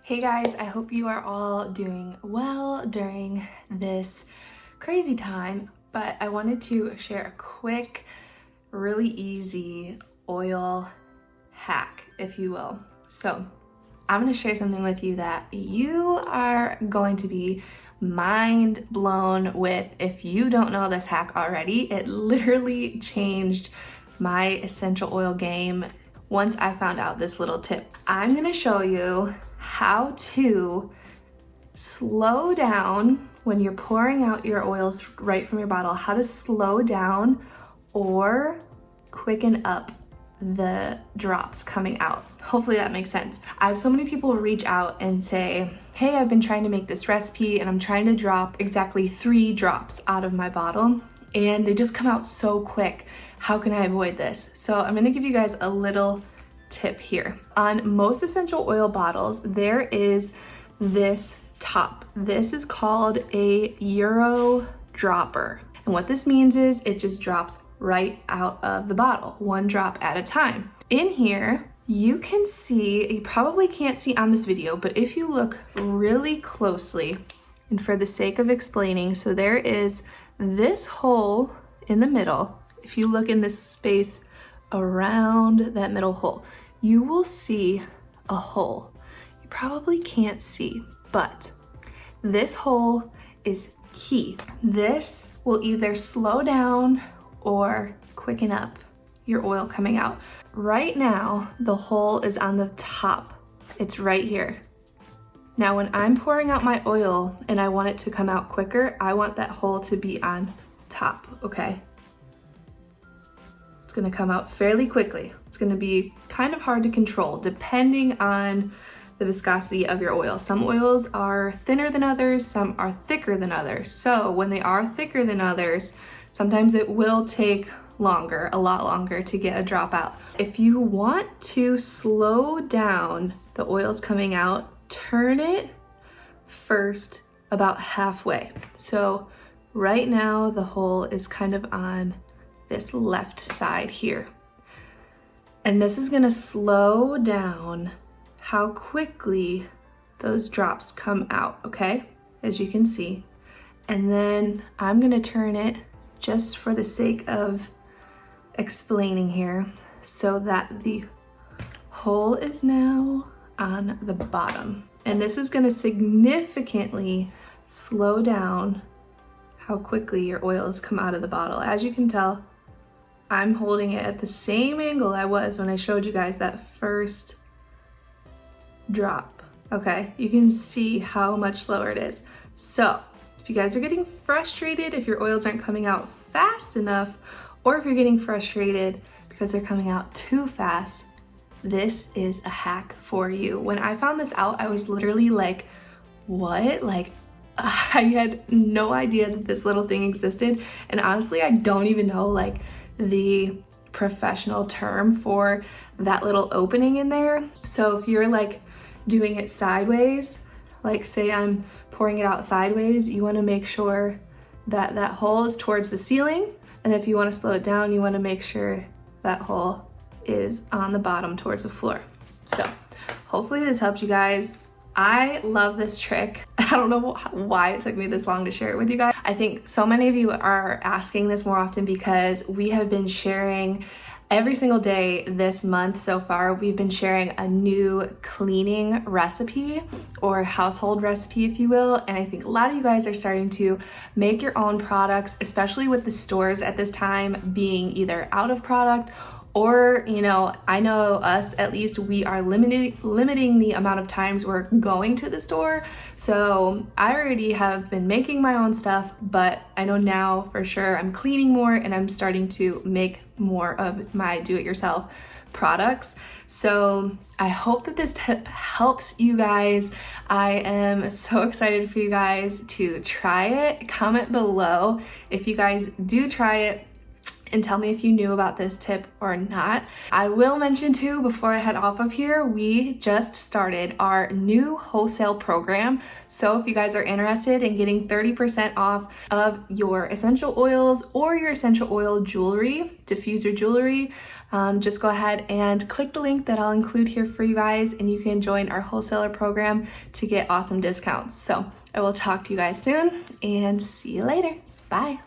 Hey guys, I hope you are all doing well during this crazy time, but I wanted to share a quick, really easy oil hack, if you will. So I'm going to share something with you that you are going to be mind blown with. If you don't know this hack already, it literally changed my essential oil game once I found out this little tip. I'm going to show you how to slow down when you're pouring out your oils right from your bottle, how to slow down or quicken up the drops coming out. Hopefully that makes sense. I have so many people reach out and say, hey, I've been trying to make this recipe and I'm trying to drop exactly 3 drops out of my bottle and they just come out so quick. How can I avoid this? So I'm gonna give you guys a little tip here. On most essential oil bottles, there is this top. This is called a Euro dropper. And what this means is it just drops right out of the bottle, 1 drop at a time. In here, you can see, you probably can't see on this video, but if you look really closely, and for the sake of explaining, so there is this hole in the middle. If you look in this space around that middle hole, you will see a hole. You probably can't see, but this hole is key. This will either slow down or quicken up your oil coming out. Right now, the hole is on the top. It's right here. Now, when I'm pouring out my oil and I want it to come out quicker, I want that hole to be on top, okay? It's gonna come out fairly quickly. It's gonna be kind of hard to control depending on the viscosity of your oil. Some oils are thinner than others, some are thicker than others. So when they are thicker than others, sometimes it will take longer, a lot longer to get a drop out. If you want to slow down the oils coming out, turn it first about halfway. So right now the hole is kind of on this left side here. And this is gonna slow down how quickly those drops come out, okay? As you can see. And then I'm gonna turn it just for the sake of explaining here so that the hole is now on the bottom. And this is gonna significantly slow down how quickly your oils come out of the bottle. As you can tell, I'm holding it at the same angle I was when I showed you guys that first drop, okay? You can see how much slower it is. So if you guys are getting frustrated if your oils aren't coming out fast enough, or if you're getting frustrated because they're coming out too fast, this is a hack for you. When I found this out, I was literally like, what? Like, I had no idea that this little thing existed. And honestly, I don't even know like the professional term for that little opening in there. So if you're like doing it sideways, like say I'm pouring it out sideways, you wanna make sure that that hole is towards the ceiling. And if you wanna slow it down, you wanna make sure that hole is on the bottom towards the floor. So hopefully this helped you guys. I love this trick. I don't know why it took me this long to share it with you guys. I think so many of you are asking this more often because we have been sharing every single day this month so far. We've been sharing a new cleaning recipe or household recipe, if you will. And I think a lot of you guys are starting to make your own products, especially with the stores at this time being either out of product or, you know, I know us, at least we are limiting the amount of times we're going to the store. So I already have been making my own stuff, but I know now for sure I'm cleaning more and I'm starting to make more of my do-it-yourself products. So I hope that this tip helps you guys. I am so excited for you guys to try it. Comment below if you guys do try it. and tell me if you knew about this tip or not. I will mention too, before I head off of here, we just started our new wholesale program. So if you guys are interested in getting 30% off of your essential oils or your essential oil jewelry, diffuser jewelry, just go ahead and click the link that I'll include here for you guys, and you can join our wholesaler program to get awesome discounts. So I will talk to you guys soon and see you later. Bye.